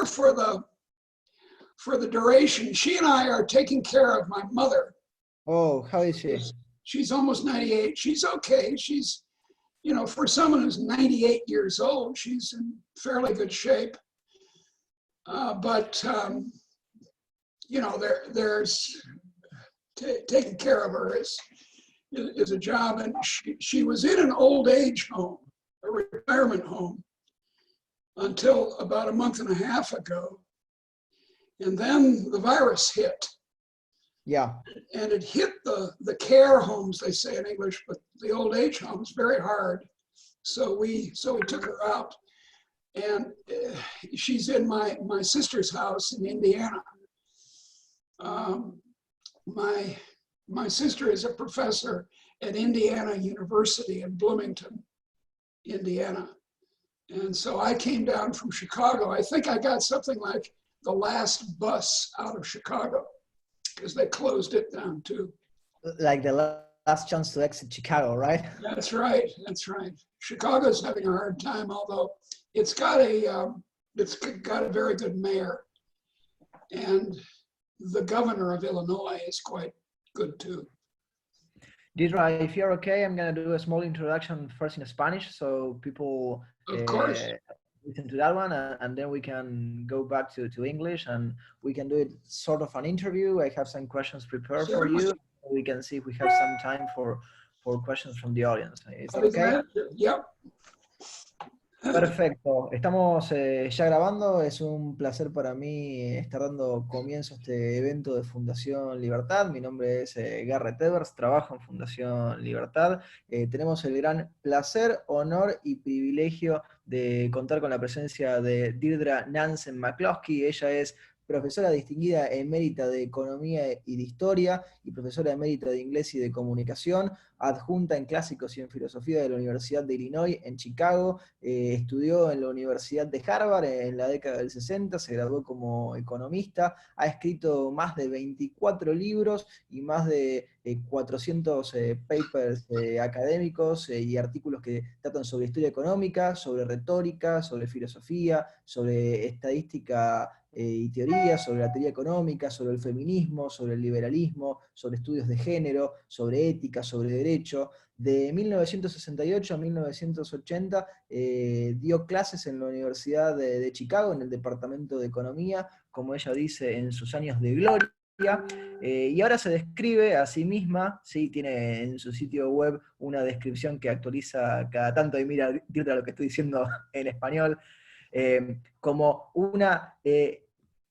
for the duration. She and I are taking care of my mother. Oh, how is she? She's almost 98. She's okay. She's, for someone who's 98 years old, she's in fairly good shape. But there's taking care of her is a job. And she was in an old age home, a retirement home, until about a month and a half ago. And then the virus hit. Yeah. And it hit the care homes, they say in English, but the old age homes very hard. So we took her out. And she's in my sister's house in Indiana. My sister is a professor at Indiana University in Bloomington, Indiana. And so I came down from Chicago. I think I got something like the last bus out of Chicago because they closed it down too. Like the last chance to exit Chicago, right? That's right. That's right. Chicago's having a hard time, although it's got a very good mayor, and the governor of Illinois is quite good too. Deirdre, if you're okay, I'm gonna do a small introduction first in Spanish, so people Of course. Listen to that one, and then we can go back to English, and we can do it sort of an interview. I have some questions prepared for you. We can see if we have some time for questions from the audience. Is that okay? Yep. Perfecto, estamos ya grabando, es un placer para mí estar dando comienzo a este evento de Fundación Libertad. Mi nombre es Garrett Evers, trabajo en Fundación Libertad. Tenemos el gran placer, honor y privilegio de contar con la presencia de Deirdre Nansen McCloskey. Ella es profesora distinguida emérita de Economía y de Historia y profesora emérita de Inglés y de Comunicación, adjunta en Clásicos y en Filosofía de la Universidad de Illinois en Chicago, estudió en la Universidad de Harvard en la década del 60, se graduó como economista, ha escrito más de 24 libros y más de 400 papers académicos y artículos que tratan sobre historia económica, sobre retórica, sobre filosofía, sobre estadística y teoría, sobre la teoría económica, sobre el feminismo, sobre el liberalismo, sobre estudios de género, sobre ética, sobre derecho. De 1968 a 1980 dio clases en la Universidad de Chicago, en el Departamento de Economía, como ella dice, en sus años de gloria. Y ahora se describe a sí misma, ¿sí? Tiene en su sitio web una descripción que actualiza cada tanto, y mira, Deirdre, lo que estoy diciendo en español, como una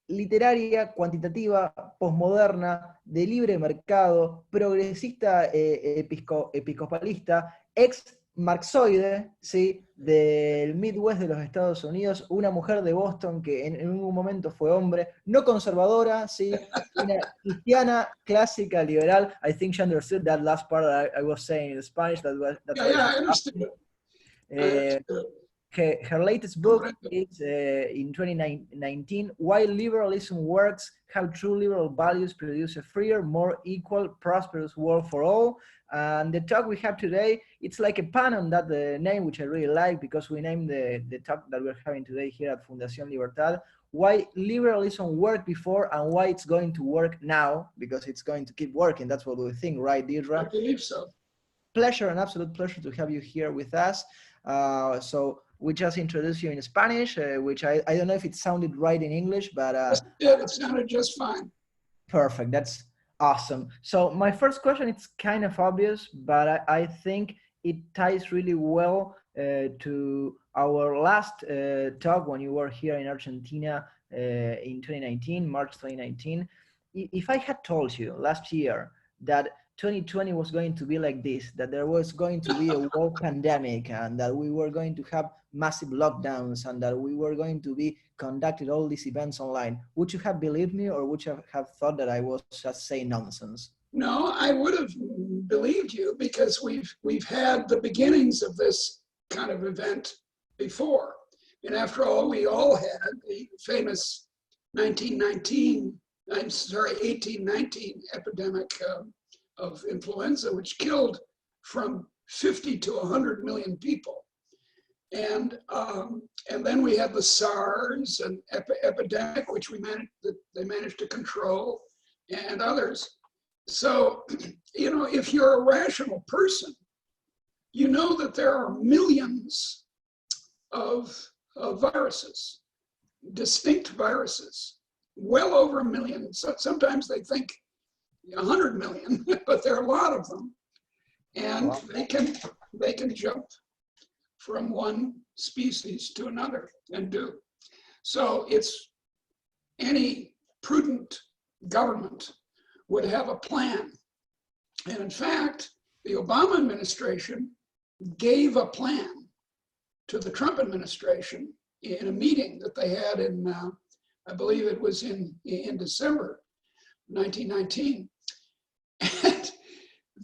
literaria, cuantitativa, posmoderna, de libre mercado, progresista, episcopalista, ex-marxoide, ¿sí? Del Midwest de los Estados Unidos, una mujer de Boston que en un momento fue hombre, no conservadora, ¿sí? Una cristiana, clásica, liberal. I think she understood that last part I was saying in Spanish. I understood. Her latest book is in 2019, Why Liberalism Works, How True Liberal Values Produce a Freer, More Equal, Prosperous World for All. And the talk we have today, it's like a pun on that name, which I really like, because we named the talk that we're having today here at Fundación Libertad, Why Liberalism Worked Before and Why It's Going to Work Now, because it's going to keep working. That's what we think, right, Deirdre? I believe so. Pleasure, an absolute pleasure to have you here with us. So we just introduced you in Spanish, which I don't know if it sounded right in English, but it sounded just fine. Perfect, that's awesome. So my first question, it's kind of obvious, but I think it ties really well to our last talk when you were here in Argentina in 2019, March 2019. If I had told you last year that 2020 was going to be like this, that there was going to be a world pandemic, and that we were going to have massive lockdowns, and that we were going to be conducted all these events online, would you have believed me, or would you have thought that I was just saying nonsense? No, I would have believed you, because we've had the beginnings of this kind of event before. And after all, we all had the famous 1819 epidemic of influenza, which killed from 50 to 100 million people. And then we had the SARS and epidemic, which they managed to control, and others. So, if you're a rational person, you know that there are millions of viruses, distinct viruses, well over 1 million. So sometimes they think 100 million, but there are a lot of them, and they can jump from one species to another and do. So any prudent government would have a plan. And in fact, the Obama administration gave a plan to the Trump administration in a meeting that they had in, I believe it was in December 1919. And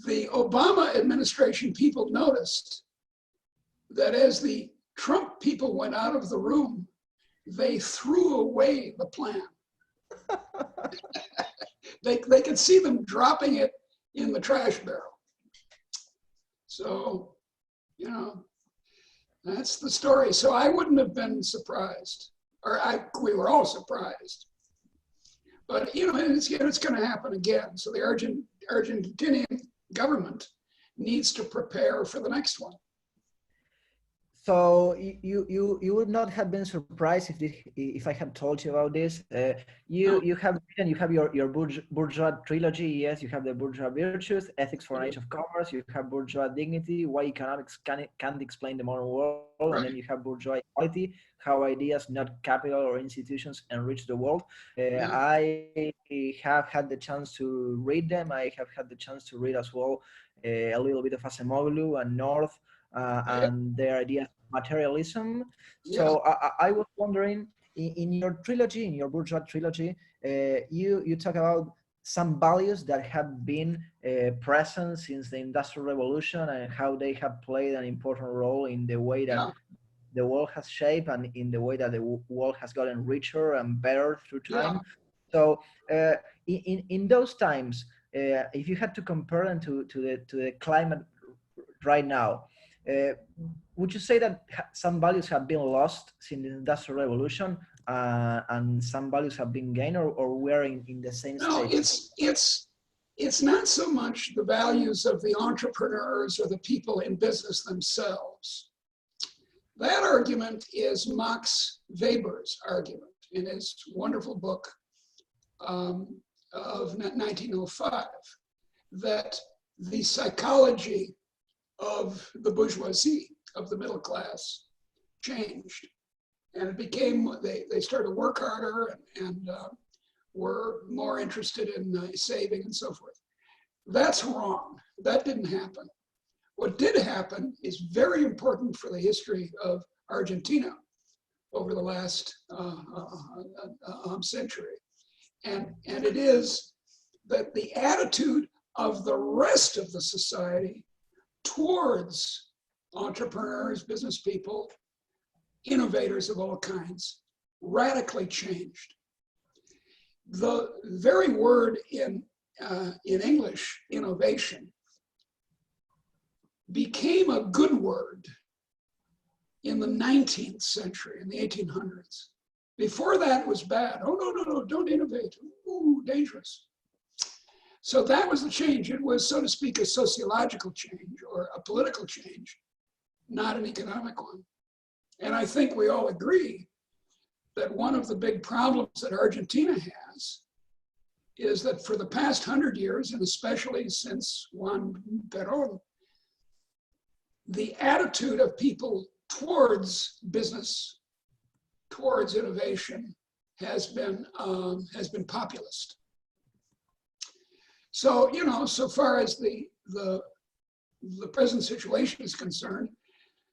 the Obama administration people noticed that as the Trump people went out of the room, they threw away the plan. They could see them dropping it in the trash barrel. So, that's the story. So I wouldn't have been surprised, we were all surprised. But, it's going to happen again. So the Argentinian government needs to prepare for the next one. So you would not have been surprised if I had told you about this. You have your bourgeois trilogy. Yes, you have the bourgeois virtues, ethics for an age of commerce. You have bourgeois dignity, why economics can't explain the modern world, right. And then you have bourgeois equality, how ideas, not capital or institutions, enrich the world. I have had the chance to read them. I have had the chance to read as well a little bit of Acemoglu and North. And their idea of materialism. So I was wondering, in your trilogy, in your bourgeois trilogy, you talk about some values that have been present since the Industrial Revolution and how they have played an important role in the way that the world has shaped and in the way that the world has gotten richer and better through time. So in those times, if you had to compare them to the climate right now, would you say that some values have been lost since the Industrial Revolution and some values have been gained, or we're in the same stage? No, it's not so much the values of the entrepreneurs or the people in business themselves. That argument is Max Weber's argument in his wonderful book of 1905, that the psychology of the bourgeoisie, of the middle class, changed. And it became, they started to work harder and were more interested in saving and so forth. That's wrong. That didn't happen. What did happen is very important for the history of Argentina over the last century. And it is that the attitude of the rest of the society towards entrepreneurs, business people, innovators of all kinds, radically changed. The very word in English, innovation, became a good word in the 19th century, in the 1800s. Before that, it was bad. Oh, no, don't innovate. Ooh, dangerous. So that was the change. It was, so to speak, a sociological change or a political change, not an economic one. And I think we all agree that one of the big problems that Argentina has is that for the past 100 years, and especially since Juan Perón, the attitude of people towards business, towards innovation, has been populist. So, so far as the present situation is concerned,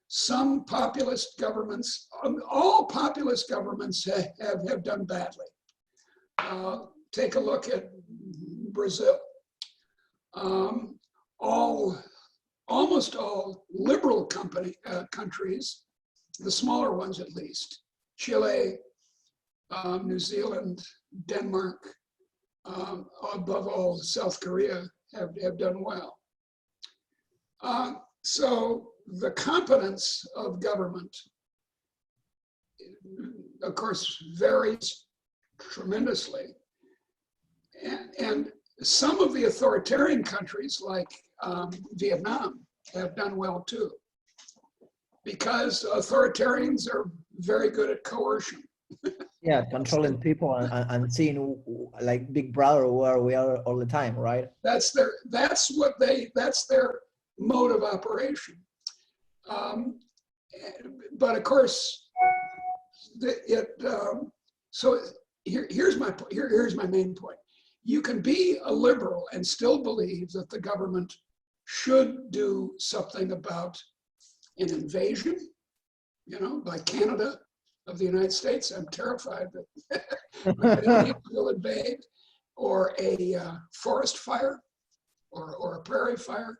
some populist governments, all populist governments have done badly. Take a look at Brazil. Almost all liberal countries, the smaller ones at least, Chile, New Zealand, Denmark, above all, South Korea have done well. So the competence of government, of course, varies tremendously. And some of the authoritarian countries like Vietnam have done well too, because authoritarians are very good at coercion. Yeah, controlling people and seeing like Big Brother where we are all the time, right? That's their mode of operation. But of course, so here's my main point. You can be a liberal and still believe that the government should do something about an invasion, by Canada of the United States. I'm terrified that aliens will invade, or a forest fire, or a prairie fire,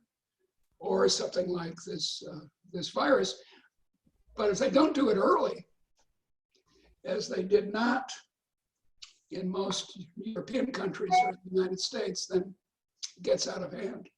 or something like this virus. But if they don't do it early, as they did not in most European countries or the United States, then it gets out of hand.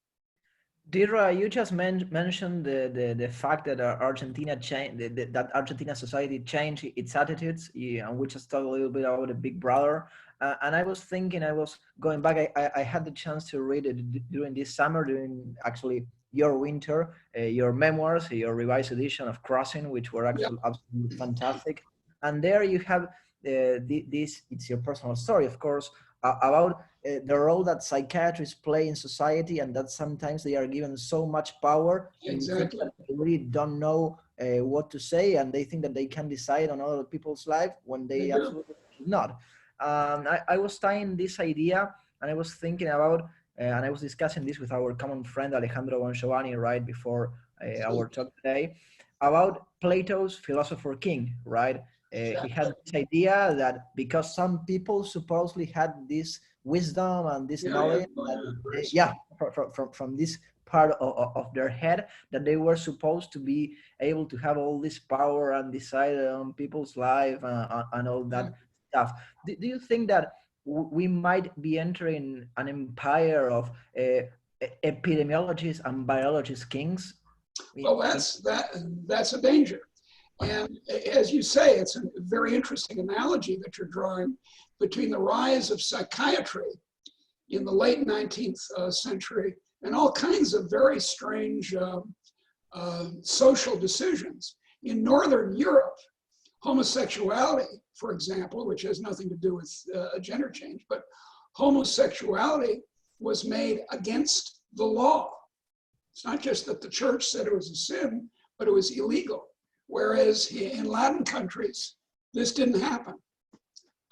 Deirdre, you just mentioned the fact that Argentina that Argentina society changed its attitudes, and we just talked a little bit about the Big Brother. And I was thinking, I was going back. I had the chance to read it during this summer, during actually your winter, your memoirs, your revised edition of Crossing, which were actually absolutely fantastic. And there you have this. It's your personal story, of course, about the role that psychiatrists play in society, and that sometimes they are given so much power Exactly. that they really don't know what to say, and they think that they can decide on other people's life when they absolutely should not. I was tying this idea, and I was thinking about, and I was discussing this with our common friend Alejandro Bongiovanni right before our talk today, about Plato's philosopher king, right? He had this idea that because some people supposedly had this wisdom and this knowledge, from this part of their head, that they were supposed to be able to have all this power and decide on people's life and all that stuff. Do you think that we might be entering an empire of epidemiologists and biologists kings? Well, that's a danger. And as you say, it's a very interesting analogy that you're drawing between the rise of psychiatry in the late 19th century and all kinds of very strange social decisions. In Northern Europe, homosexuality, for example, which has nothing to do with gender change, but homosexuality was made against the law. It's not just that the church said it was a sin, but it was illegal. Whereas in Latin countries, this didn't happen.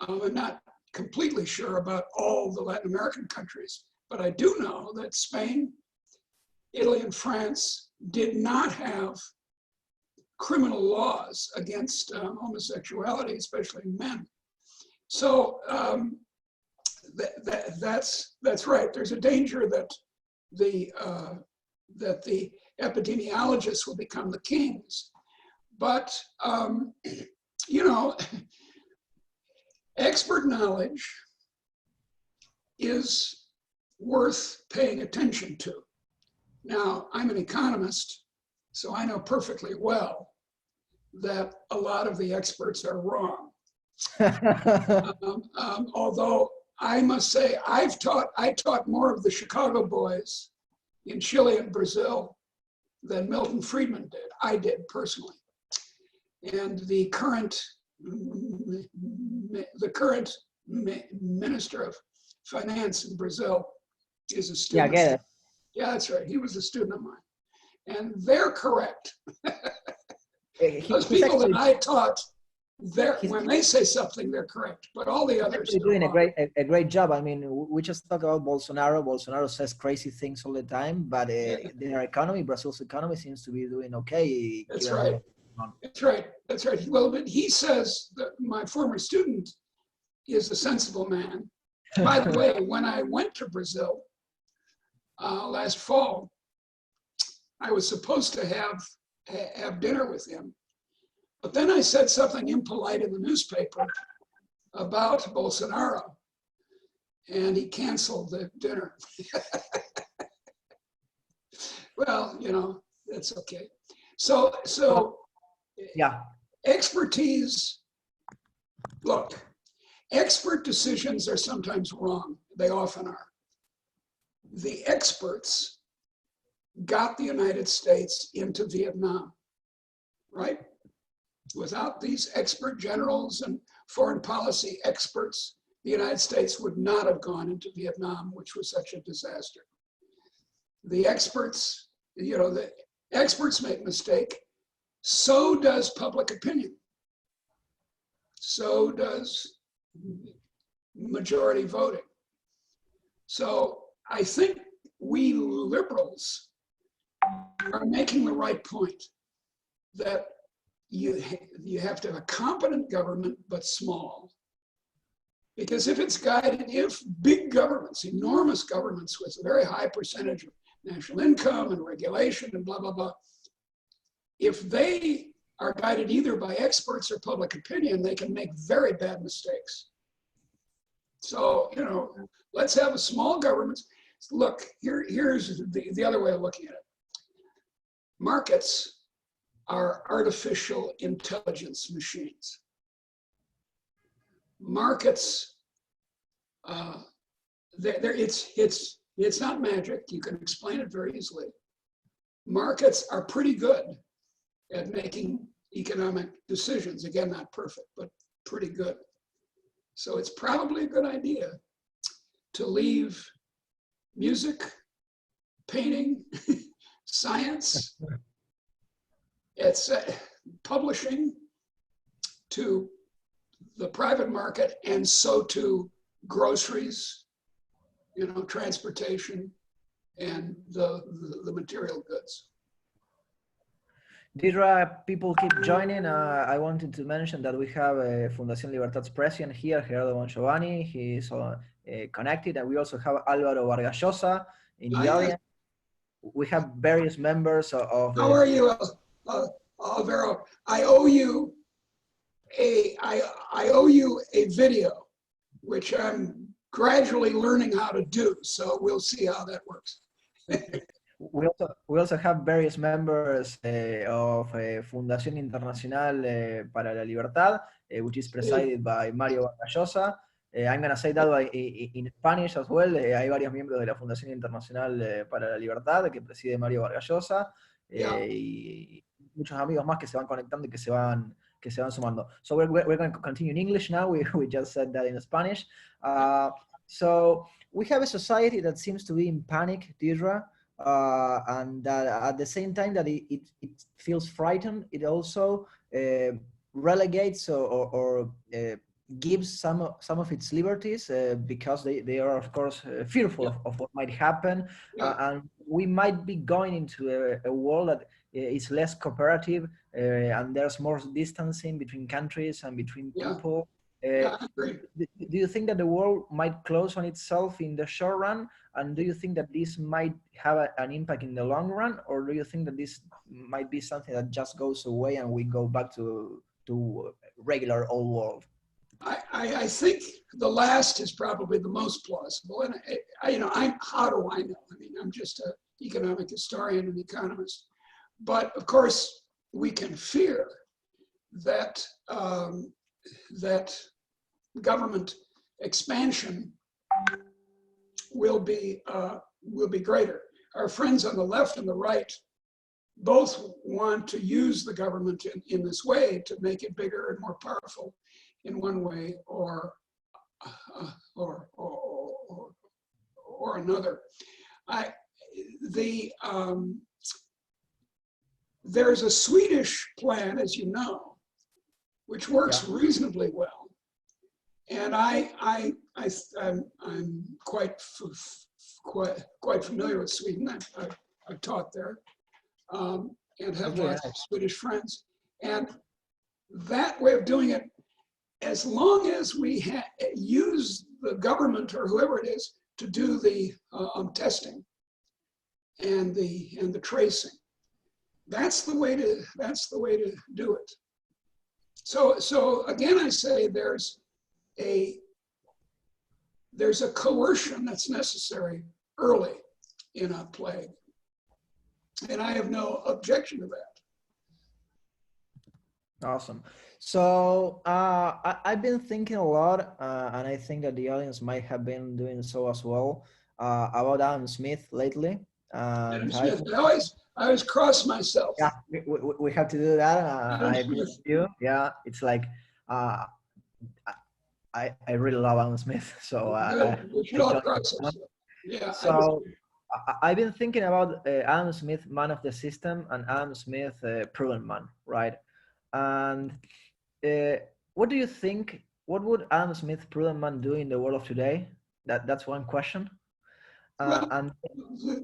I'm not completely sure about all the Latin American countries, but I do know that Spain, Italy, and France did not have criminal laws against homosexuality, especially men. So that's right. There's a danger that the epidemiologists will become the kings. But, expert knowledge is worth paying attention to. Now, I'm an economist, so I know perfectly well that a lot of the experts are wrong. Although I must say, I taught more of the Chicago boys in Chile and Brazil than Milton Friedman did. I did personally. And the current minister of finance in Brazil is a student. Yeah, I get it. Yeah, that's right. He was a student of mine. And they're correct. Those people that I taught, when they say something, they're correct. But all the others are doing a great job. I mean, we just talked about Bolsonaro. Bolsonaro says crazy things all the time, but their economy, Brazil's economy, seems to be doing okay. That's right. That's right. That's right. Well, but he says that my former student is a sensible man. By the way, when I went to Brazil last fall, I was supposed to have dinner with him. But then I said something impolite in the newspaper about Bolsonaro, and he canceled the dinner. Well, that's okay. So Yeah. expertise, look, expert decisions are sometimes wrong. They often are. The experts got the United States into Vietnam, right? Without these expert generals and foreign policy experts, the United States would not have gone into Vietnam, which was such a disaster. The experts, the experts make mistake. So does public opinion. So does majority voting. So I think we liberals are making the right point that you have to have a competent government, but small. Because if big governments, enormous governments with a very high percentage of national income and regulation and blah, blah, blah, if they are guided either by experts or public opinion, they can make very bad mistakes. So, let's have a small government. Look, here's the other way of looking at it. Markets are artificial intelligence machines. Markets, it's not magic. You can explain it very easily. Markets are pretty good at making economic decisions. Again, not perfect, but pretty good. So it's probably a good idea to leave music, painting, science, it's publishing to the private market, and so to groceries, transportation, and the material goods. Deirdre, people keep joining. I wanted to mention that we have Fundación Libertad's president here, Gerardo Bongiovanni. He is connected, and we also have Álvaro Vargas Llosa in the audience. We have various members of How are you, Alvaro? I owe you a video, which I'm gradually learning how to do. So we'll see how that works. We also have various members of Fundación Internacional para la Libertad, which is presided by Mario Vargas Llosa. I'm going to say that in Spanish as well. Hay varios miembros de la Fundación Internacional para la Libertad que preside Mario Vargas Llosa. Y muchos amigos más que se van conectando y que se van sumando. So we're going to continue in English now. We just said that in Spanish. So we have a society that seems to be in panic, Deirdre. And that at the same time that it feels frightened, it also relegates or gives some of its liberties because they are, of course, fearful of what might happen. And we might be going into a world that is less cooperative and there's more distancing between countries and between people. I agree. Do you think that the world might close on itself in the short run? And do you think that this might have an impact in the long run? Or do you think that this might be something that just goes away and we go back to regular old world? I think the last is probably the most plausible. And how do I know? I mean, I'm just an economic historian and economist. But of course, we can fear that that government expansion will be greater. Our friends on the left and the right both want to use the government in this way to make it bigger and more powerful in one way or another. There's a Swedish plan, as you know, which works reasonably well, and I'm quite familiar with Sweden. I've taught there and have lots of Swedish friends. And that way of doing it, as long as we use the government or whoever it is to do the testing and the tracing, that's the way to do it. So again, I say there's a coercion that's necessary early in a plague, and I have no objection to that. Awesome. So I've been thinking a lot, and I think that the audience might have been doing so as well, about Adam Smith lately. And Adam Smith. I always cross myself. yeah, we have to do that. Adam I agree Smith. with you. Yeah, it's like uh, I really love Adam Smith, so Good. We should I all joined the cross club. ourselves. Yeah, I do. So I've been thinking about Adam Smith, man of the system, and Adam Smith, proven man, right? And uh, what do you think? What would Adam Smith, proven man, do in the world of today? That's one question. Well, And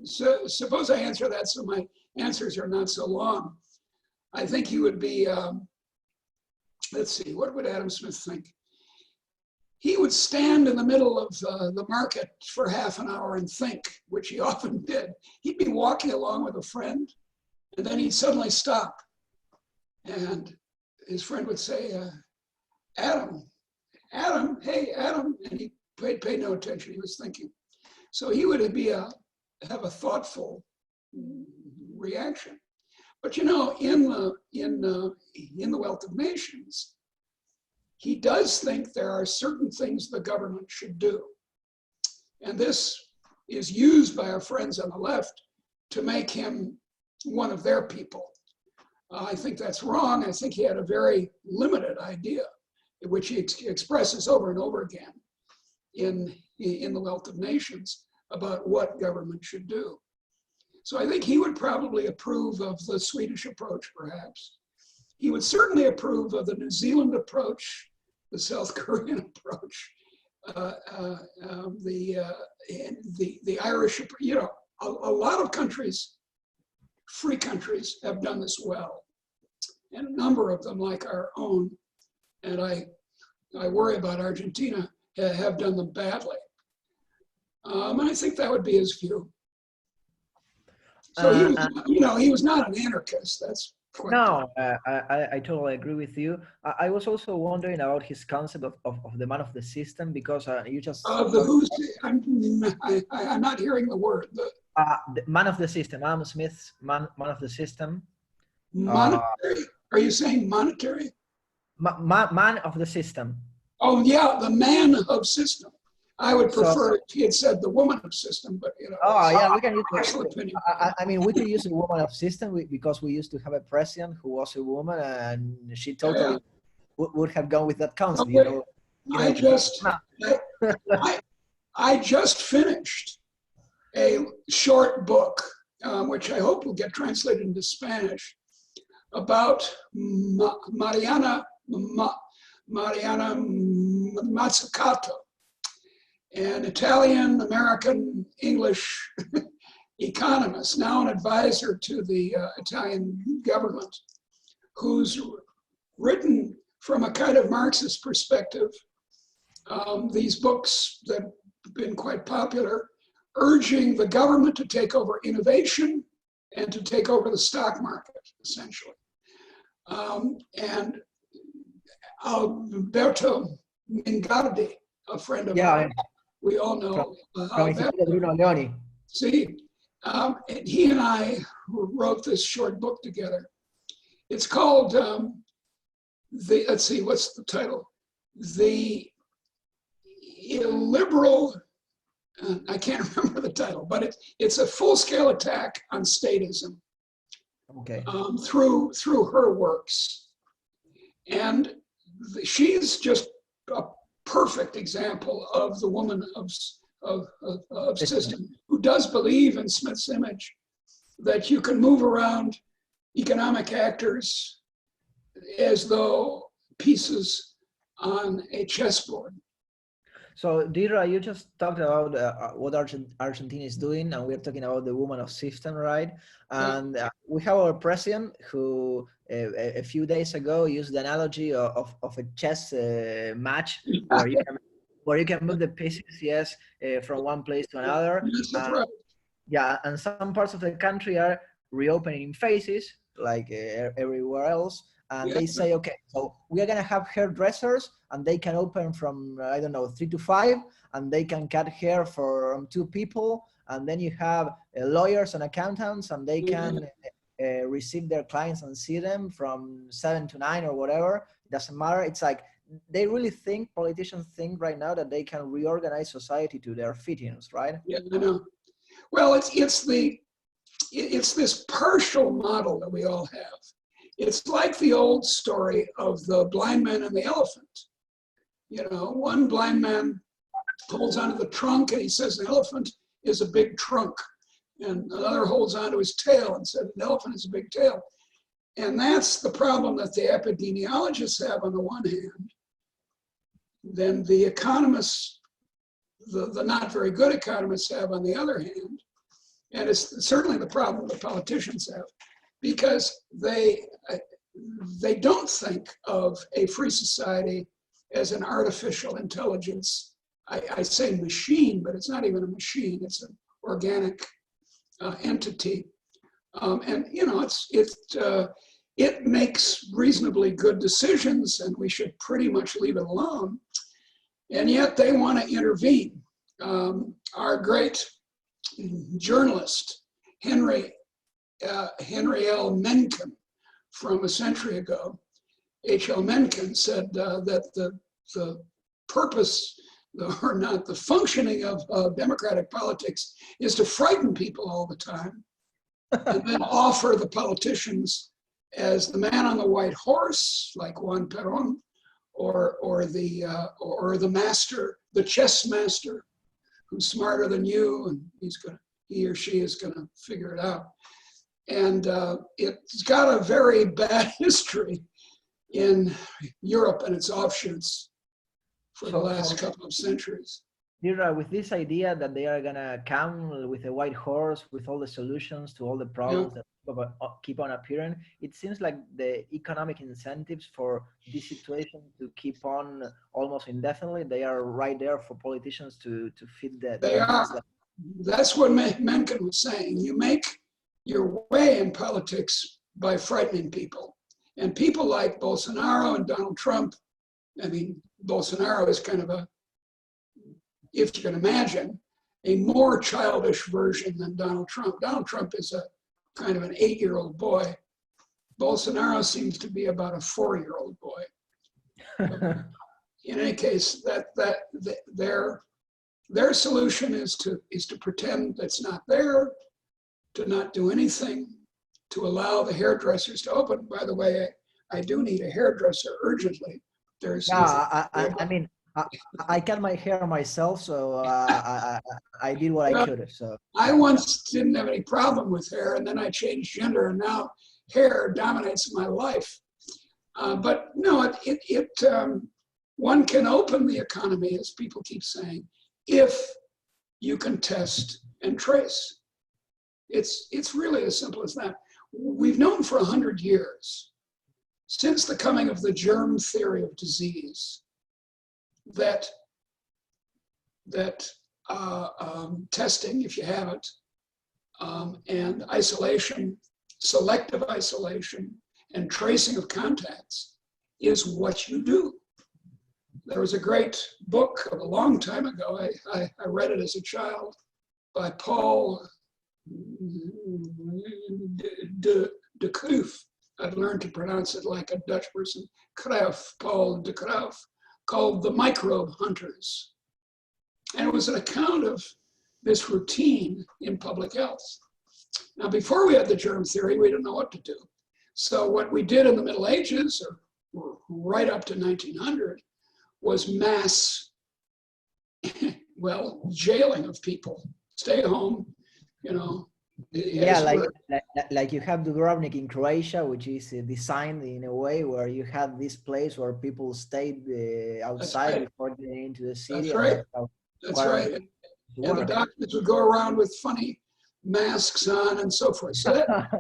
suppose I answer that so my answers are not so long. I think he would be, let's see, what would Adam Smith think? He would stand in the middle of the market for half an hour and think, which he often did. He'd be walking along with a friend, and then he'd suddenly stop. And his friend would say, Adam, Adam, hey, Adam. And he paid no attention. He was thinking. So he would have a thoughtful reaction. But in the Wealth of Nations, he does think there are certain things the government should do. And this is used by our friends on the left to make him one of their people. I think that's wrong. I think he had a very limited idea, which he expresses over and over again in the Wealth of Nations about what government should do. So I think he would probably approve of the Swedish approach, perhaps. He would certainly approve of the New Zealand approach, the South Korean approach, the Irish. A lot of countries, free countries, have done this well, and a number of them, like our own, and I worry about Argentina, have done them badly. And I think that would be his view. So he was not an anarchist. That's quite no, I totally agree with you. I was also wondering about his concept of the man of the system, because you just of the who's. I'm not hearing the word. the man of the system, Adam Smith's man of the system. Monetary? Are you saying monetary? Man of the system. Oh yeah, the man of system. I would prefer if he had said the woman of system, but Oh yeah, we can use personal opinion. I mean, we could use a woman of system because we used to have a president who was a woman, and she totally would have gone with that concept. Okay. I just finished a short book, which I hope will get translated into Spanish, about Mariana Mazzucato, an Italian, American, English economist, now an advisor to the Italian government, who's written from a kind of Marxist perspective these books that have been quite popular, urging the government to take over innovation and to take over the stock market, essentially. And Alberto Mingardi, a friend of ours, we all know. See, and he and I wrote this short book together. It's called, let's see, what's the title? The Illiberal, I can't remember the title, but it's a full-scale attack on statism. Okay. Through her works. And she's just a perfect example of the woman of system, who does believe in Smith's image that you can move around economic actors as though pieces on a chessboard. So, Deirdre, you just talked about what Argentina is doing, and we're talking about the woman of system, right? And we have our president who a few days ago used the analogy of a chess match where you can move the pieces, yes, from one place to another. Yeah, and some parts of the country are reopening in phases, like everywhere else. And they say, okay, so we are going to have hairdressers, and they can open from, I don't know, 3 to 5, and they can cut hair for 2 people. And then you have lawyers and accountants, and they can receive their clients and see them from 7 to 9 or whatever. It doesn't matter. It's like they really think, politicians think right now that they can reorganize society to their fittings, right? Yeah, I know. Well, it's this partial model that we all have. It's like the old story of the blind man and the elephant. You know, one blind man holds onto the trunk and he says the elephant is a big trunk. And another holds onto his tail and said an elephant is a big tail. And that's the problem that the epidemiologists have on the one hand. Then the economists, the not very good economists have on the other hand. And it's certainly the problem the politicians have, because they don't think of a free society as an artificial intelligence. I say machine, but it's not even a machine. It's an organic entity. And you know, it makes reasonably good decisions, and we should pretty much leave it alone. And yet they want to intervene. Our great journalist, Henry L. Mencken, from a century ago, H.L. Mencken said that the purpose, or not the functioning of democratic politics is to frighten people all the time and then offer the politicians as the man on the white horse, like Juan Perón, or the master, the chess master, who's smarter than you, and he or she is gonna figure it out. And it's got a very bad history in Europe and its offshoots for the last couple of centuries. Deirdre, with this idea that they are gonna come with a white horse with all the solutions to all the problems that keep on appearing, it seems like the economic incentives for this situation to keep on almost indefinitely, they are right there for politicians to fit that. They are. That's what Mencken was saying. You make your way in politics by frightening people. And people like Bolsonaro and Donald Trump, I mean, Bolsonaro is kind of a, if you can imagine, a more childish version than Donald Trump. Donald Trump is a kind of an 8-year-old boy. Bolsonaro seems to be about a 4-year-old boy. In any case, their solution is to pretend that's not there, to not do anything, to allow the hairdressers to open. By the way, I do need a hairdresser urgently. There's I mean, I cut my hair myself, so I did what I could. So I once didn't have any problem with hair, and then I changed gender, and now hair dominates my life. But no, one can open the economy, as people keep saying, if you can test and trace. It's really as simple as that. We've known for 100 years, since the coming of the germ theory of disease, that testing, if you have it, and isolation, selective isolation, and tracing of contacts is what you do. There was a great book a long time ago, I read it as a child, by Paul de Kruif. I've learned to pronounce it like a Dutch person, Kruif, Paul de Kruif, called The Microbe Hunters. And it was an account of this routine in public health. Now, before we had the germ theory, we didn't know what to do. So what we did in the Middle Ages, or right up to 1900, was mass, jailing of people. Stay home, you know. Yeah, like you have Dubrovnik in Croatia, which is designed in a way where you have this place where people stayed outside before getting into the city. That's right. That's right. And the doctors would go around with funny masks on and so forth. So that,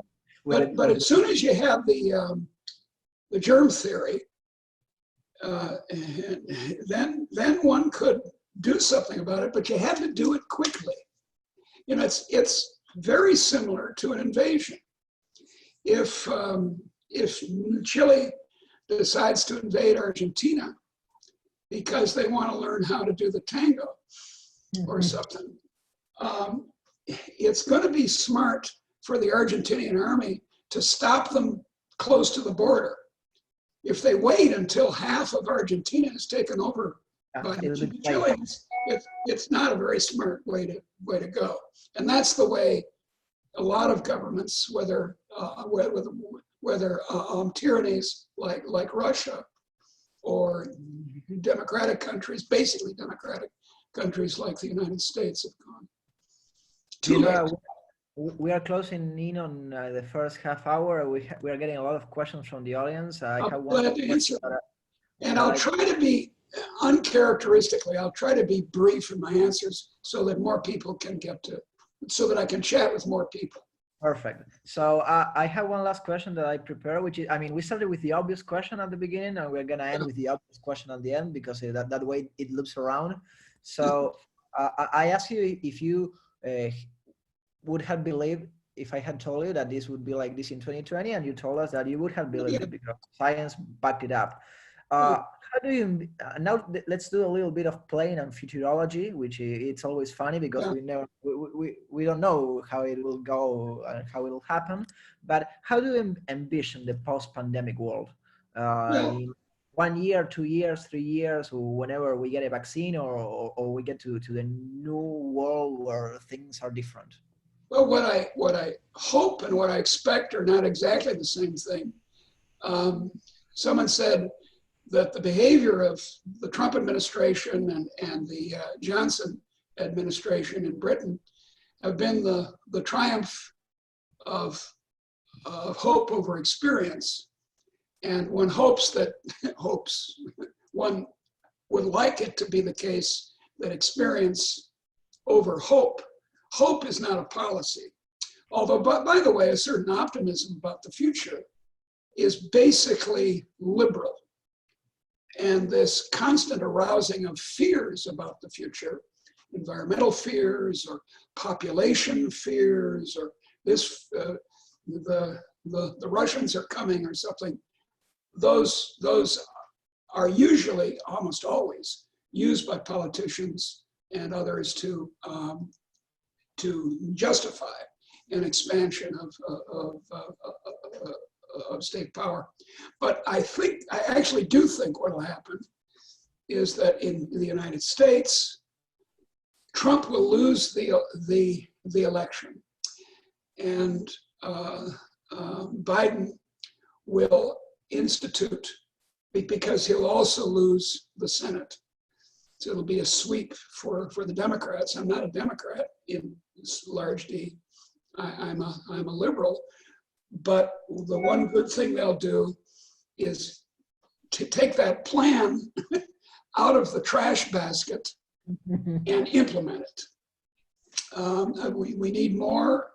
but as soon as you have the germ theory, then one could do something about it, but you had to do it quickly. You know, it's very similar to an invasion. If Chile decides to invade Argentina because they want to learn how to do the tango or something, it's going to be smart for the Argentinian army to stop them close to the border. If they wait until half of Argentina is taken over by the Chileans, it's not a very smart way to go. And that's the way a lot of governments, whether tyrannies like Russia or democratic countries, basically democratic countries like the United States, have gone. Too late. We are closing in on the first half hour. We are getting a lot of questions from the audience. I'm glad to answer them. And I'll try to be uncharacteristically, I'll try to be brief in my answers so that more people can so that I can chat with more people. Perfect. So I have one last question that I prepared, which is, I mean, we started with the obvious question at the beginning, and we're going to end with the obvious question at the end, because that way it loops around. So I asked you if you would have believed, if I had told you that this would be like this in 2020, and you told us that you would have believed it because science backed it up. How do you, now let's do a little bit of playing on futurology, which it's always funny because we don't know how it will go and how it will happen, but how do you envision the post-pandemic world? In 1 year, 2 years, 3 years, or whenever we get a vaccine or we get to the new world where things are different? Well, what I hope and what I expect are not exactly the same thing. Someone said that the behavior of the Trump administration and the Johnson administration in Britain have been the triumph of hope over experience. And one hopes that, one would like it to be the case that experience over hope. Hope is not a policy. Although, by the way, a certain optimism about the future is basically liberal. And this constant arousing of fears about the future, environmental fears or population fears, or this, the Russians are coming or something, those are usually, almost always, used by politicians and others to justify an expansion of state power. But I actually do think what will happen is that in the United States, Trump will lose the election, and Biden will institute, because he'll also lose the Senate. So it'll be a sweep for the Democrats. I'm not a Democrat in large D. I'm a liberal. But the one good thing they'll do is to take that plan out of the trash basket and implement it. We need more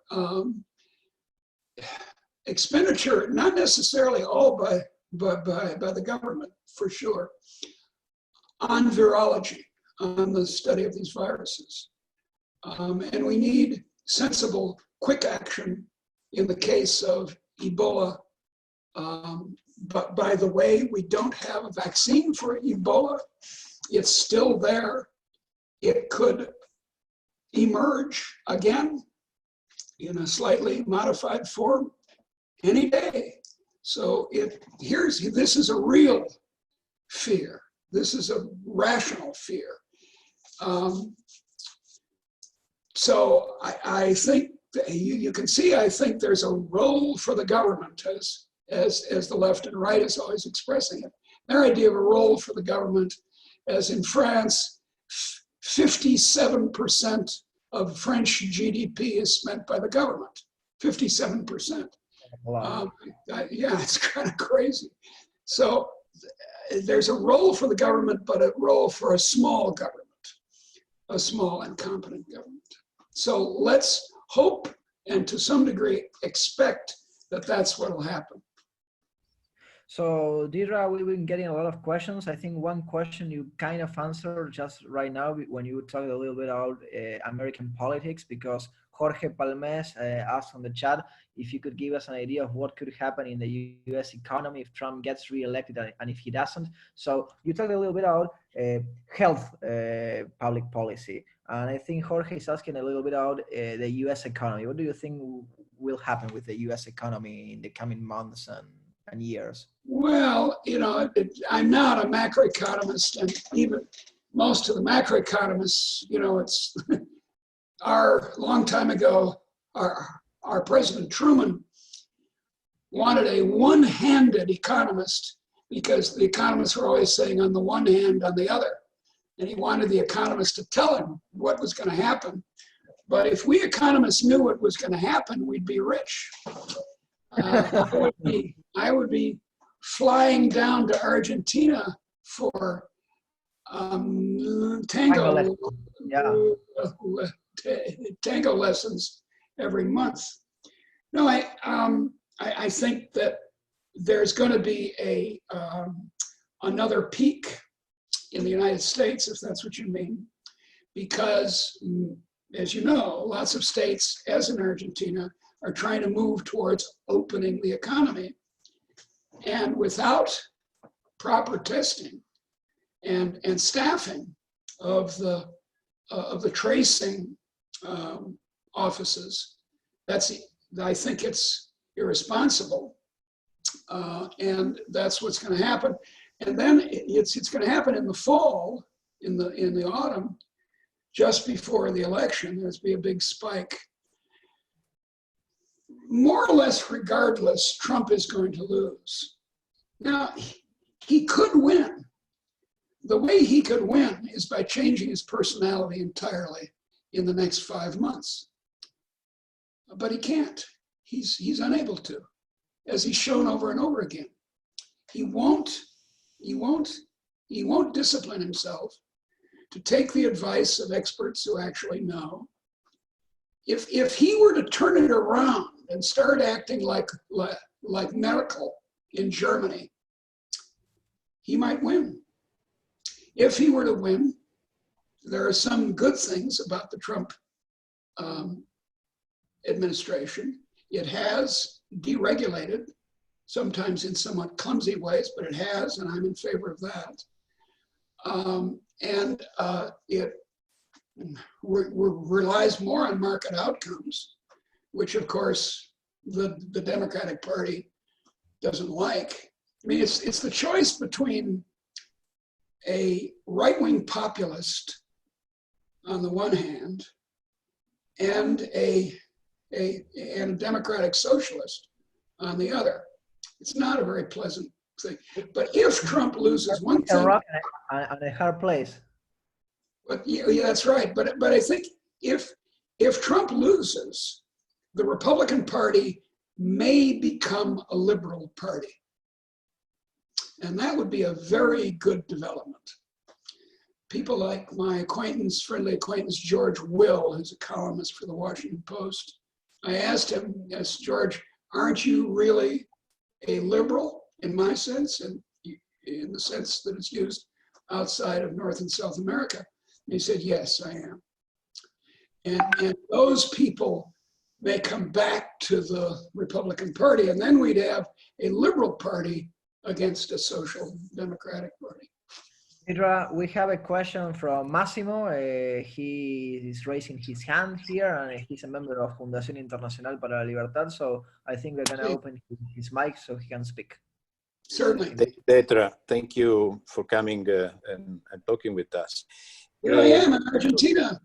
expenditure, not necessarily all by the government, for sure, on virology, on the study of these viruses. And we need sensible, quick action in the case of Ebola. But by the way, we don't have a vaccine for Ebola. It's still there. It could emerge again in a slightly modified form any day. So this is a real fear. This is a rational fear. So I think you can see, I think there's a role for the government, as the left and right is always expressing it. Their idea of a role for the government, as in France, 57% of French GDP is spent by the government. 57%. Wow. Yeah, it's kind of crazy. So there's a role for the government, but a role for a small government, a small and competent government. So let's hope and to some degree expect that that's what will happen. So Deirdre, we've been getting a lot of questions. I think one question you kind of answered just right now when you talked a little bit about American politics, because Jorge Palmes asked on the chat if you could give us an idea of what could happen in the US economy if Trump gets reelected and if he doesn't. So you talked a little bit about health public policy. And I think Jorge is asking a little bit about the US economy. What do you think will happen with the U.S. economy in the coming months and years? Well, I'm not a macroeconomist, and even most of the macroeconomists, it's long time ago, our President Truman wanted a one-handed economist because the economists were always saying on the one hand, on the other. And he wanted the economist to tell him what was going to happen. But if we economists knew what was going to happen, we'd be rich. I would be flying down to Argentina for tango lessons every month. No, I think that there's going to be another peak in the United States, if that's what you mean, because, as you know, lots of states, as in Argentina, are trying to move towards opening the economy. And without proper testing and staffing of the tracing offices, I think it's irresponsible. And that's what's going to happen. And then it's going to happen in the fall, in the autumn, just before the election. There's be a big spike. More or less regardless, Trump is going to lose. Now, he could win. The way he could win is by changing his personality entirely in the next 5 months. But he can't. He's unable to, as he's shown over and over again. He won't discipline himself to take the advice of experts who actually know. If he were to turn it around and start acting like Merkel in Germany, he might win. If he were to win, there are some good things about the Trump administration. It has deregulated, sometimes in somewhat clumsy ways, but it has, and I'm in favor of that. It relies more on market outcomes, which of course the Democratic Party doesn't like. I mean, it's the choice between a right-wing populist on the one hand and a democratic socialist on the other. It's not a very pleasant thing. But if Trump loses one thing, rock on a hard place. But yeah, that's right. But I think if Trump loses, the Republican Party may become a liberal party. And that would be a very good development. People like my friendly acquaintance, George Will, who's a columnist for the Washington Post, I asked him, yes, George, aren't you really a liberal in my sense, and in the sense that it's used outside of North and South America? And he said, yes, I am. And those people may come back to the Republican Party, and then we'd have a liberal party against a social democratic party. Deirdre, we have a question from Massimo. He is raising his hand here, and he's a member of Fundación Internacional para la Libertad, so I think we're going to open his mic so he can speak. Certainly. Deirdre, thank you for coming and talking with us. Here I am in Argentina.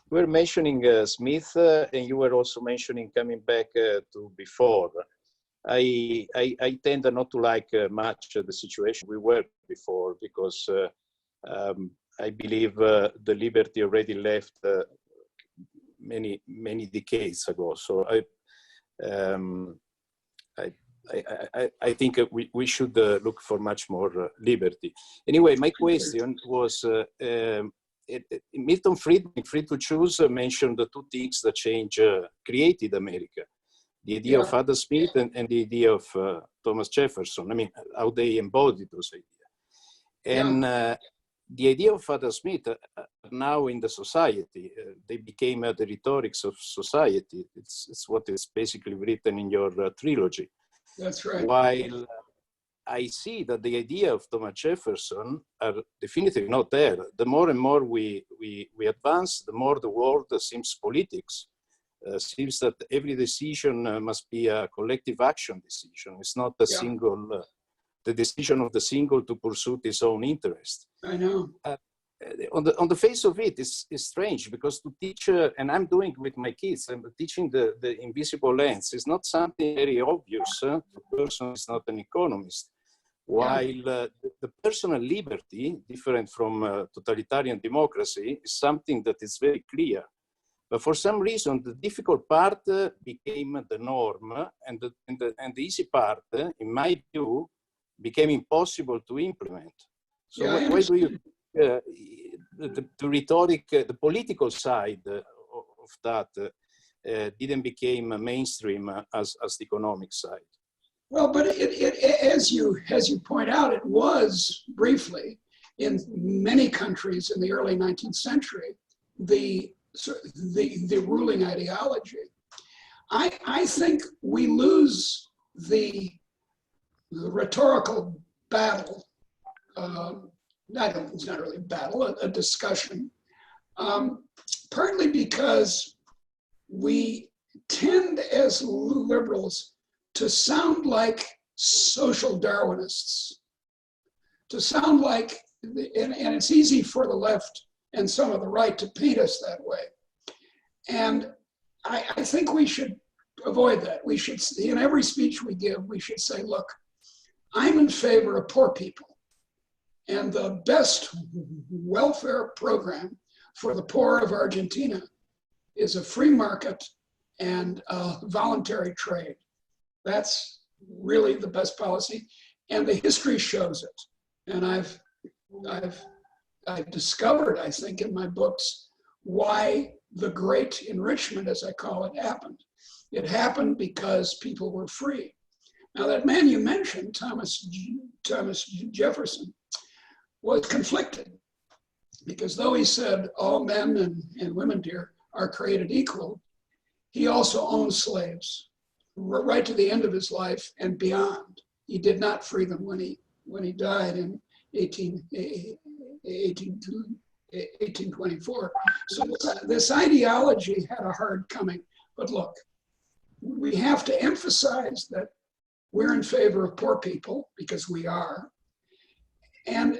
We're mentioning Smith, and you were also mentioning coming back to before. I tend not to like much the situation we were before, because I believe the liberty already left many decades ago. So I think we should look for much more liberty. Anyway, my question was, Milton Friedman, Free to Choose, mentioned the two things that created America. The idea of Adam Smith and the idea of Thomas Jefferson. I mean, how they embodied those ideas. And the idea of Adam Smith now in the society, they became the rhetorics of society. It's what is basically written in your trilogy. That's right. While I see that the idea of Thomas Jefferson are definitively not there. The more and more we advance, the more the world seems politics seems that every decision must be a collective action decision. It's not a single, the decision of the single to pursue his own interest. I know. On the face of it, it's strange because to teach, and I'm doing with my kids, I'm teaching the invisible lens. It's not something very obvious. The person is not an economist. While the personal liberty, different from totalitarian democracy, is something that is very clear. But for some reason, the difficult part became the norm, and the easy part, in my view, became impossible to implement. So why do you the rhetoric, the political side of that didn't become mainstream as the economic side? Well, but as you point out, it was briefly in many countries in the early 19th century the ruling ideology. I think we lose the rhetorical battle. It's not really a battle, a discussion, partly because we tend as liberals to sound like social Darwinists, to sound like, and it's easy for the left and some of the right to paint us that way. And I think we should avoid that. We should, in every speech we give, we should say, look, I'm in favor of poor people. And the best welfare program for the poor of Argentina is a free market and voluntary trade. That's really the best policy, and the history shows it. And I've discovered, I think, in my books, why the great enrichment, as I call it, happened. It happened because people were free. Now, that man you mentioned, Thomas Jefferson, was conflicted, because though he said all men and women, dear, are created equal, he also owned slaves right to the end of his life and beyond. He did not free them when he died in 1824. So this ideology had a hard coming. But look, we have to emphasize that we're in favor of poor people, because we are. And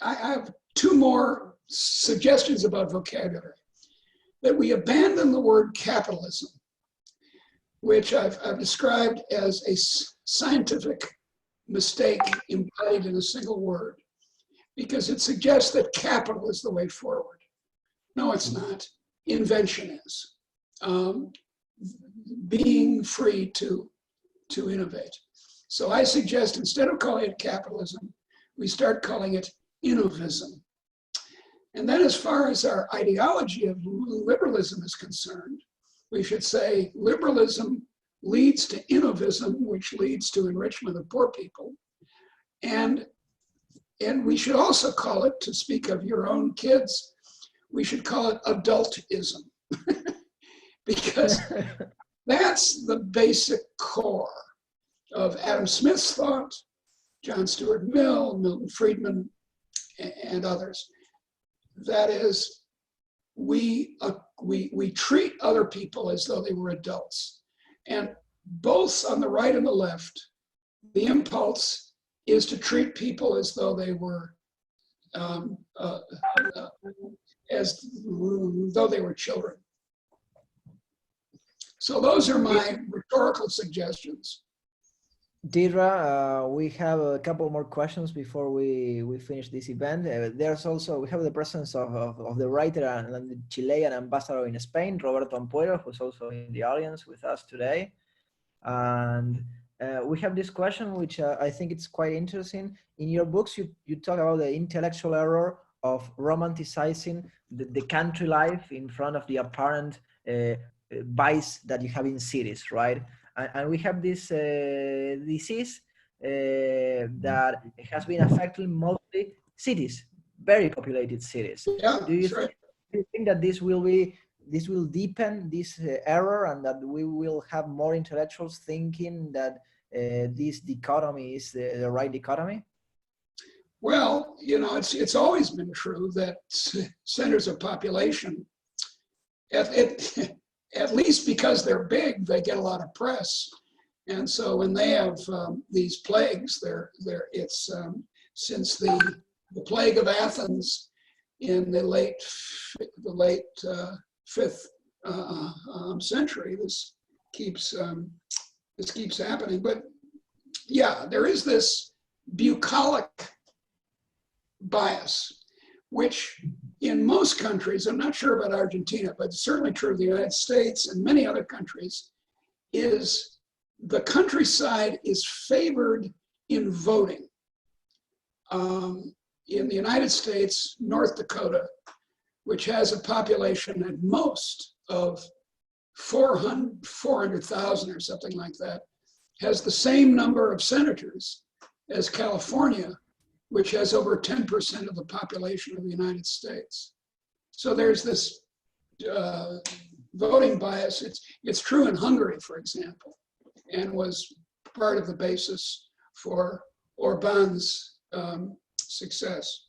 I have two more suggestions about vocabulary. That we abandon the word capitalism, which I've described as a scientific mistake embodied in a single word, because it suggests that capital is the way forward. No, it's not. Invention is. Being free to innovate. So I suggest, instead of calling it capitalism, we start calling it innovism. And then, as far as our ideology of liberalism is concerned, we should say liberalism leads to innovism, which leads to enrichment of poor people. And we should also call it, to speak of your own kids, we should call it adultism. Because that's the basic core of Adam Smith's thought, John Stuart Mill, Milton Friedman, and others. That is, we treat other people as though they were adults. And both on the right and the left, the impulse is to treat people as though they were children. So those are my rhetorical suggestions. Deirdre, we have a couple more questions before we finish this event. There's also, we have the presence of the writer and the Chilean ambassador in Spain, Roberto Ampuero, who's also in the audience with us today. And we have this question, which I think it's quite interesting. In your books, you talk about the intellectual error of romanticizing the country life in front of the apparent vice that you have in cities, right? And we have this disease that has been affecting mostly cities, very populated cities. Yeah, do you think that this will deepen this error, and that we will have more intellectuals thinking that this dichotomy is the right dichotomy? Well, you know, it's always been true that centers of population at least because they're big, they get a lot of press. And so when they have these plagues, it's since the plague of Athens in the late 5th century, this keeps happening. But yeah, there is this bucolic bias, which in most countries, I'm not sure about Argentina, but it's certainly true of the United States and many other countries, is the countryside is favored in voting. In the United States, North Dakota, which has a population at most of 400,000 or something like that, has the same number of senators as California, which has over 10% of the population of the United States. So there's this voting bias. It's true in Hungary, for example, and was part of the basis for Orbán's success.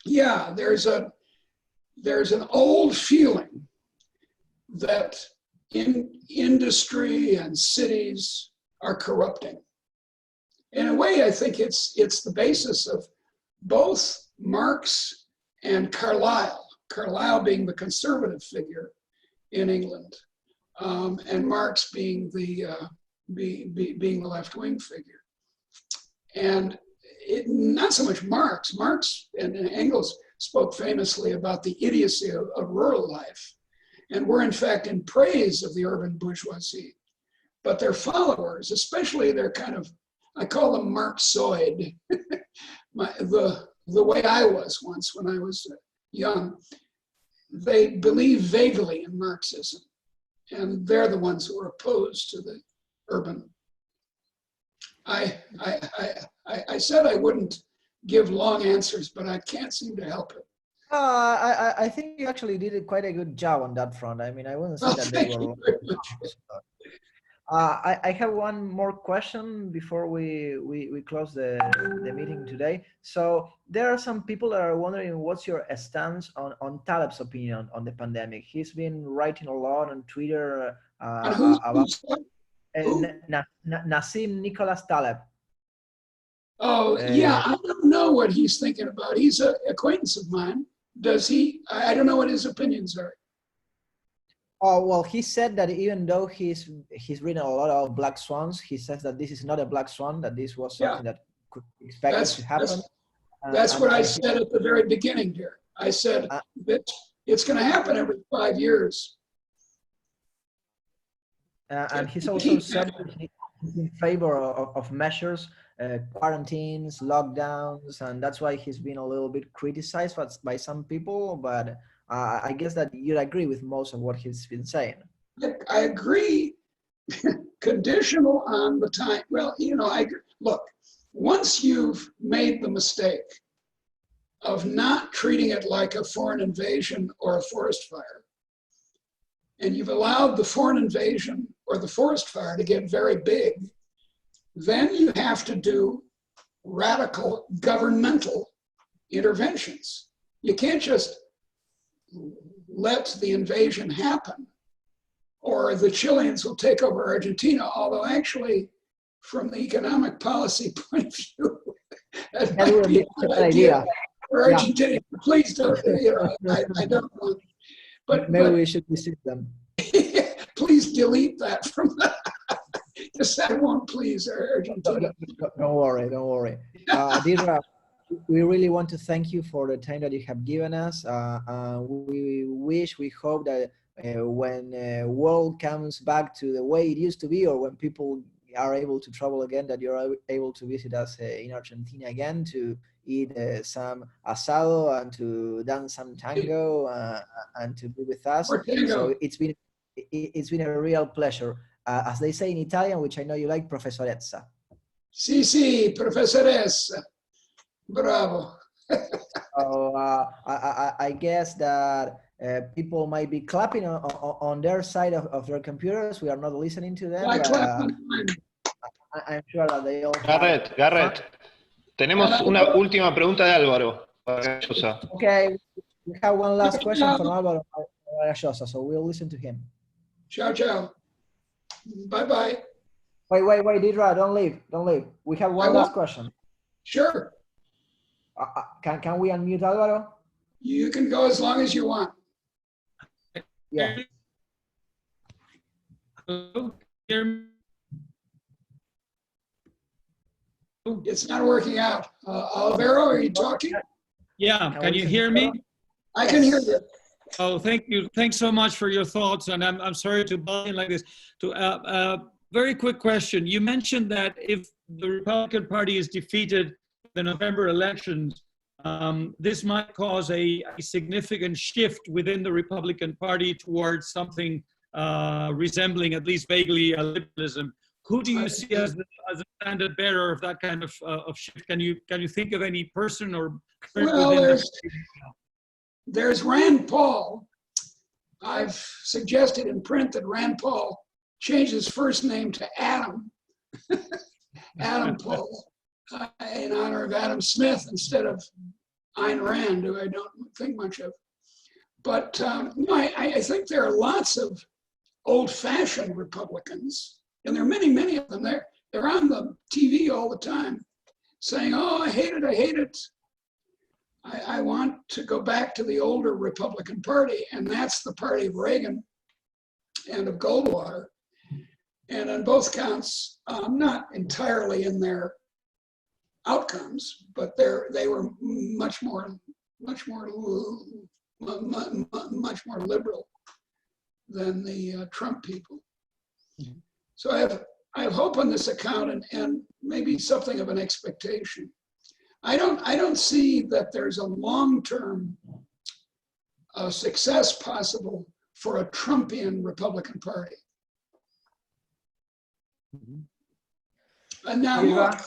Yeah, there's an old feeling that industry and cities are corrupting. In a way, I think it's the basis of both Marx and Carlyle. Carlyle being the conservative figure in England, and Marx being the left-wing figure. And not so much Marx. Marx and Engels spoke famously about the idiocy of rural life, and were in fact in praise of the urban bourgeoisie. But their followers, especially their kind of, I call them Marxoid, the way I was once when I was young, they believe vaguely in Marxism, and they're the ones who are opposed to the urban. I said I wouldn't give long answers, but I can't seem to help it. I think you actually did quite a good job on that front. I mean, I wouldn't say that they were wrong. I have one more question before we close the meeting today. So there are some people that are wondering what's your stance on Taleb's opinion on the pandemic. He's been writing a lot on Twitter about Nassim Nicholas Taleb. Oh, yeah, I don't know what he's thinking about. He's an acquaintance of mine. Does he? I don't know what his opinions are. Oh, well, he said that even though he's written a lot of black swans, he says that this is not a black swan, that this was something that could be expected to happen. That's what I said at the very beginning here. I said that it's going to happen every 5 years. And he's also said that he's in favor of measures, quarantines, lockdowns, and that's why he's been a little bit criticized by some people, but I guess that you'd agree with most of what he's been saying. I agree, conditional on the time. Well, look, once you've made the mistake of not treating it like a foreign invasion or a forest fire, and you've allowed the foreign invasion or the forest fire to get very big, then you have to do radical governmental interventions. You can't just let the invasion happen, or the Chileans will take over Argentina, although actually, from the economic policy point of view, that might be a good idea for Argentina. Yeah. Please don't, I don't want, but maybe we should visit them. Please delete that from the, just that won't please Argentina. Don't worry. Deirdre, we really want to thank you for the time that you have given us. We hope that when world comes back to the way it used to be, or when people are able to travel again, that you're able to visit us in Argentina again to eat some asado and to dance some tango and to be with us. So it's been a real pleasure. As they say in Italian, which I know you like, professoressa. Sì, professoressa. Bravo. So I guess that people might be clapping on their side of their computers. We are not listening to them. I'm sure that they all. Garrett, tenemos una última pregunta de Álvaro. Okay, We have one last question from Álvaro Vargallosa, so we'll listen to him. Ciao, ciao. Bye-bye. Wait, Deirdre, don't leave. We have one last question. Sure. Can we unmute Álvaro? You can go as long as you want. Yeah. Hello? Hear me? It's not working out. Olivero, are you talking? Yeah, can you hear me? I can hear you. Oh, thank you. Thanks so much for your thoughts. And I'm sorry to butt in like this. Very quick question. You mentioned that if the Republican Party is defeated in the November elections, this might cause a significant shift within the Republican Party towards something resembling, at least vaguely, a liberalism. Who do you see as a standard bearer of that kind of shift? Can you think of any person or? Well, there's Rand Paul. I've suggested in print that Rand Paul change his first name to Adam, Adam Paul, in honor of Adam Smith instead of Ayn Rand, who I don't think much of. But I think there are lots of old-fashioned Republicans, and there are many, many of them. They're on the TV all the time saying, oh, I hate it. I want to go back to the older Republican Party, and that's the party of Reagan and of Goldwater. And on both counts, not entirely in their outcomes, but they were much more liberal than the Trump people. Mm-hmm. So I have hope on this account and maybe something of an expectation. I don't see that there's a long-term success possible for a Trumpian Republican Party. Mm-hmm. And now look,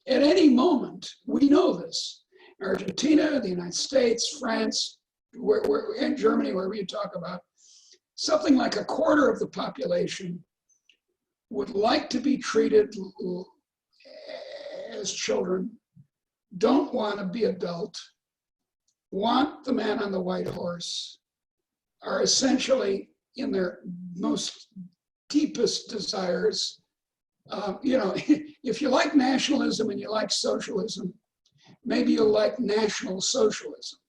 at any moment, we know this. Argentina, the United States, France, and Germany, wherever you talk about, something like a quarter of the population would like to be treated as children, don't want to be adult, want the man on the white horse, are essentially in their most deepest desires. If you like nationalism and you like socialism, maybe you'll like national socialism.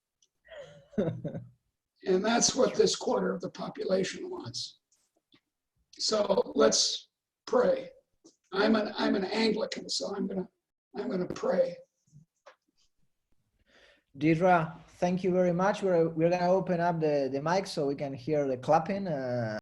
And that's what this quarter of the population wants. So let's pray. I'm an Anglican, so I'm gonna pray. Deirdre, thank you very much. We're gonna open up the mic so we can hear the clapping.